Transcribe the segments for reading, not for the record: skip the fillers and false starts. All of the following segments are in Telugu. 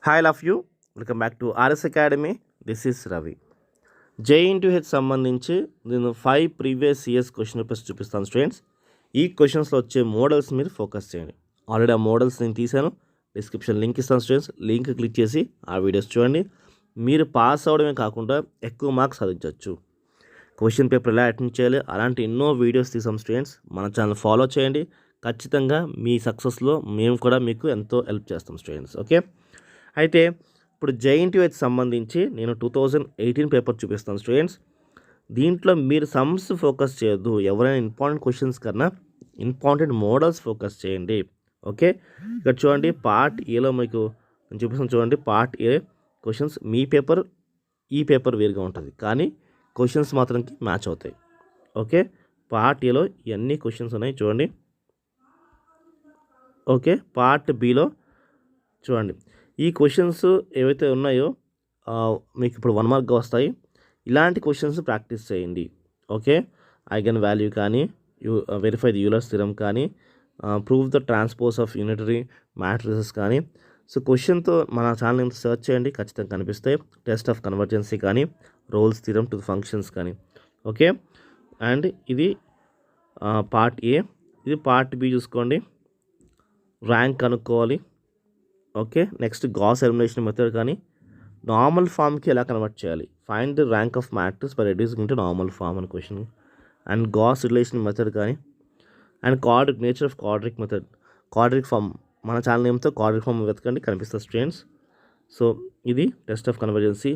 Hi love you welcome back to RS academy. This is Ravi. JNTUH సంబంధించి నేను 5 ప్రీవియస్ ఇయర్స్ క్వశ్చన్ పేపర్స్ చూపిస్తాను స్టూడెంట్స్. ఈ క్వశ్చన్స్లో వచ్చే మోడల్స్ మీరు ఫోకస్ చేయండి. ఆల్రెడీ ఆ మోడల్స్ నేను తీశాను, డిస్క్రిప్షన్ లింక్ ఇస్తాను స్టూడెంట్స్. లింక్ క్లిక్ చేసి ఆ వీడియోస్ చూడండి. మీరు పాస్ అవ్వడమే కాకుండా ఎక్కువ మార్క్స్ సాధించవచ్చు. క్వశ్చన్ పేపర్ ఎలా అటెండ్ చేయాలి అలాంటి ఎన్నో వీడియోస్ తీసాం స్టూడెంట్స్. మన ఛానల్ ఫాలో చేయండి. ఖచ్చితంగా మీ సక్సెస్లో మేము కూడా మీకు ఎంతో హెల్ప్ చేస్తాం స్టూడెంట్స్. ఓకే, అయితే ఇప్పుడు జేఎన్టీయూకి సంబంధించి నేను 2018 పేపర్ చూపిస్తాను స్టూడెంట్స్. దీంట్లో మీరు సమ్స్ ఫోకస్ చేయొద్దు. ఎవరైనా ఇంపార్టెంట్ క్వశ్చన్స్ కన్నా ఇంపార్టెంట్ మోడల్స్ ఫోకస్ చేయండి. ఓకే, ఇక్కడ చూడండి పార్ట్ ఏలో మీకు నేను చూపిస్తాను. చూడండి part A questions me paper ఈ పేపర్ వేరుగా ఉంటుంది, కానీ క్వశ్చన్స్ మాత్రంకి మ్యాచ్ అవుతాయి. ఓకే, పార్ట్ ఏలో ఇవన్నీ క్వశ్చన్స్ ఉన్నాయి చూడండి. ఓకే, పార్ట్ బిలో చూడండి ఈ క్వశ్చన్స్ ఏవైతే ఉన్నాయో మీకు ఇప్పుడు 1 మార్క్గా వస్తాయి. ఇలాంటి క్వశ్చన్స్ ప్రాక్టీస్ చేయండి. ఓకే, ఐగన్ వాల్యూ కానీ వెరిఫై ది యూలర్స్ థియరమ్ కానీ prove the transpose of unitary matrices కానీ. సో క్వశ్చన్తో మన ఛానల్ సెర్చ్ చేయండి, ఖచ్చితంగా కనిపిస్తాయి. టెస్ట్ ఆఫ్ కన్వర్జెన్సీ కానీ రోల్స్ థియరమ్ టు ఫంక్షన్స్ కానీ. ఓకే, అండ్ ఇది పార్ట్ ఏ. ఇది పార్ట్ బి చూసుకోండి, ర్యాంక్ కనుక్కోవాలి. Okay, next Gauss elimination method కానీ నార్మల్ ఫామ్కి ఎలా కన్వర్ట్ చేయాలి, find the rank of matrix by reducing into normal form అని question. And Gauss relation method కానీ and quadratic nature of quadratic method, quadratic form మన ఛానల్ నేమ్తో క్వాడ్రిక్ ఫామ్ వెతకండి, కనిపిస్తుంది స్టూడెంట్స్. సో ఇది టెస్ట్ ఆఫ్ కన్వర్జెన్సీ.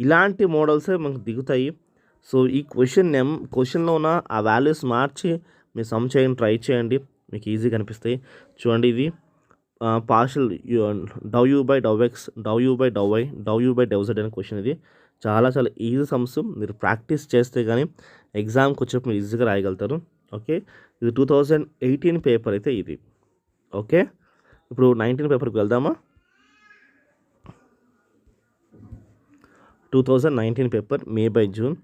ఇలాంటి మోడల్సే మనకు దిగుతాయి. సో ఈ క్వశ్చన్లో ఉన్న ఆ వాల్యూస్ మార్చి మీరు సమ్ చేయండి, ట్రై చేయండి, మీకు ఈజీ కనిపిస్తాయి. చూడండి ఇది పార్షల్ డౌ యూ బై డౌ ఎక్స్, డౌ యూ బై డౌ వై, డౌ యూ బై డౌ జెడ్ అనే క్వశ్చన్. ఇది చాలా చాలా ఈజీ సమ్స్. మీరు ప్రాక్టీస్ చేస్తే కానీ ఎగ్జామ్కి వచ్చేప్పుడు మీరు ఈజీగా రాయగలుగుతారు. ఓకే, ఇది 2018 పేపర్ అయితే ఇది. ఓకే, ఇప్పుడు 19 పేపర్కి వెళ్దామా. 2019 paper May by June.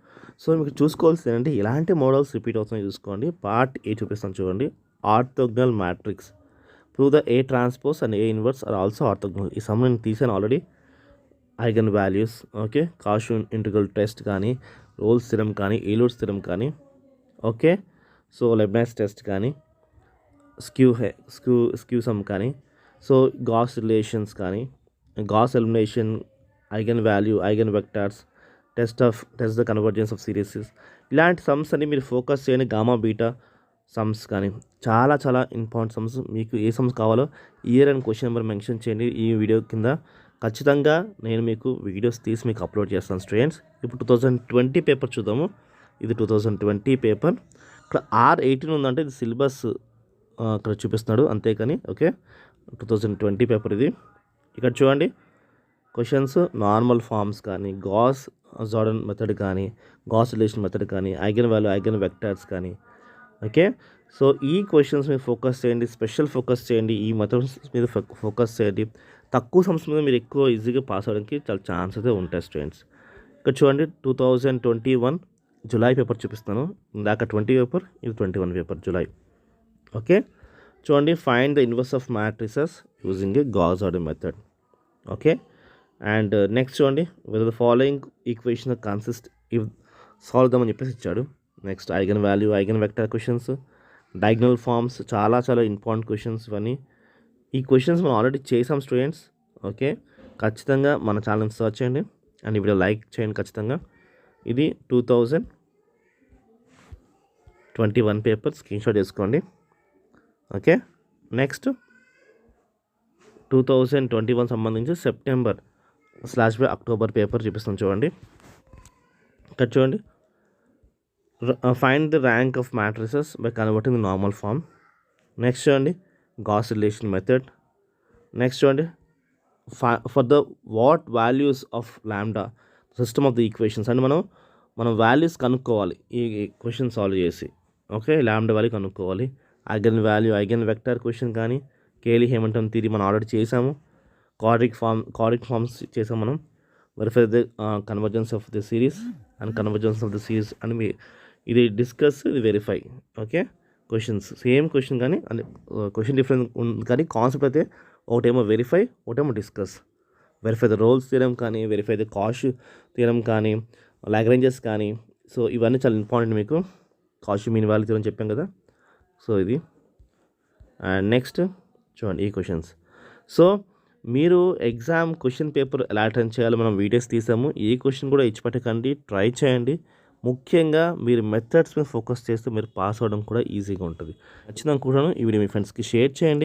So మీకు చూసుకోవాల్సింది ఏంటంటే ఇలాంటి మోడల్స్ రిపీట్ అవుతున్నాయి చూసుకోండి. పార్ట్ ఏ చూపిస్తాను చూడండి, orthogonal matrix, prove the A transpose and A inverse are also orthogonal. ఈ సమ్ నేను తీసాను already. Eigen values, okay, Cauchy integral test కానీ రోల్స్ థియరమ్ కానీ ఏలూర్స్ థియరమ్ కానీ. ఓకే, సో లెబ్నిజ్ టెస్ట్ కానీ స్క్యూ సమ్ కానీ, సో గాస్ రిలేషన్స్ కానీ, Gauss elimination, eigen value, eigen vectors, test the convergence of series. ఇలాంటి సమ్స్ అన్ని మీరు ఫోకస్ చేయండి. గామా బీటా సమ్స్ కానీ చాలా చాలా ఇంపార్టెంట్ సమ్స్. మీకు ఏ సమ్స్ కావాలో year and question number mention చేయండి ఈ వీడియో కింద. ఖచ్చితంగా నేను మీకు వీడియోస్ తీసి మీకు అప్లోడ్ చేస్తాను స్టూడెంట్స్. ఇప్పుడు 2020 పేపర్ చూద్దాము. ఇది 2020 పేపర్. ఇక్కడ R18 ఉందంటే ఇది సిలబస్ ఇక్కడ చూపిస్తున్నాడు అంతేకాని. ఓకే, 2020 పేపర్ ఇది. ఇక్కడ చూడండి క్వశ్చన్స్ నార్మల్ ఫామ్స్ కానీ గాస్ జార్డన్ మెథడ్ కానీ గాస్ రిలేషన్ మెథడ్ కానీ ఐగన్ వాల్యూ, ఐగన్ వెక్టర్స్ కానీ. ఓకే, సో ఈ క్వశ్చన్స్ మీద ఫోకస్ చేయండి, స్పెషల్ ఫోకస్ చేయండి, ఈ మెథడ్స్ మీద ఫోకస్ చేయండి. తక్కువ సమ్స్ మీద మీరు ఎక్కువ ఈజీగా పాస్ అవ్వడానికి చాలా ఛాన్స్ అయితే ఉంటాయి స్టూడెంట్స్. ఇక్కడ చూడండి 2021 జులై పేపర్ చూపిస్తాను. ఇందాక 20 పేపర్, ఇది 21 పేపర్ జులై. ఓకే, చూడండి find the inverse of matrices using a Gauss Jordan method. Okay, and next చూడండి with the following equation consist if solve them అని చెప్పేసి ఇచ్చాడు. Next eigen value, eigen vector questions, diagonal forms, చాలా చాలా ఇంపార్టెంట్ క్వశ్చన్స్ ఇవన్నీ. ఈ క్వశ్చన్స్ మనం ఆల్రెడీ చేసాం స్టూడెంట్స్. ఓకే, ఖచ్చితంగా మన ఛానల్ సర్చ్ చేయండి అండ్ ఈ వీడియో లైక్ చేయండి ఖచ్చితంగా. ఇది 2021 పేపర్, స్క్రీన్షాట్ చేసుకోండి. ఓకే, నెక్స్ట్ 2021 సంబంధించి సెప్టెంబర్/అక్టోబర్ పేపర్ చూపిస్తాను చూడండి. ఇక్కడ చూడండి find the rank of matrices by converting the normal form. Next చూడండి గాస్ రిలేషన్ మెథడ్. నెక్స్ట్ చూడండి for the what values of lambda system of the equations. అంటే మనం వాల్యూస్ కనుక్కోవాలి ఈ క్వశ్చన్ సాల్వ్ చేసి. ఓకే, ల్యాండా వాల్యూ కనుక్కోవాలి. Eigen value, eigen vector question కానీ కేలీ హేమంటన్ థియరీ మనం ఆల్రెడీ చేసాము. క్వాడ్రిక్ ఫార్మ్స్ చేసాము మనం. Verify the convergence of the series and convergence of the series అని ఇది డిస్కస్, ఇది verify. Okay, questions same question కానీ అంటే క్వశ్చన్ డిఫరెంట్ ఉంది కానీ కాన్సెప్ట్ అయితే ఒకటేమో వెరిఫై, ఒకటేమో discuss. Verify the Rolle's theorem కానీ, వెరిఫై ద కాష్ థియరం కానీ, లాగ్రేంజెస్ కానీ. సో ఇవన్నీ చాలా ఇంపార్టెంట్ మీకు. కాష్ మీన్ వాల్యూ థియరం చెప్పాం కదా. సో ఇది అండ్ నెక్స్ట్ చూడండి ఈ క్వశ్చన్స్. సో మీరు ఎగ్జామ్ క్వశ్చన్ పేపర్ ఎలా అటెండ్ చేయాలో మనం వీడియోస్ తీసాము. ఈ క్వశ్చన్ కూడా ఇచ్చిపెట్టకండి, ట్రై చేయండి. ముఖ్యంగా మీరు మెథడ్స్ మీద ఫోకస్ చేస్తే మీరు పాస్ అవ్వడం కూడా ఈజీగా ఉంటుంది. నచ్చింది అనుకుంటున్నాను. ఈ వీడియో మీ ఫ్రెండ్స్కి షేర్ చేయండి.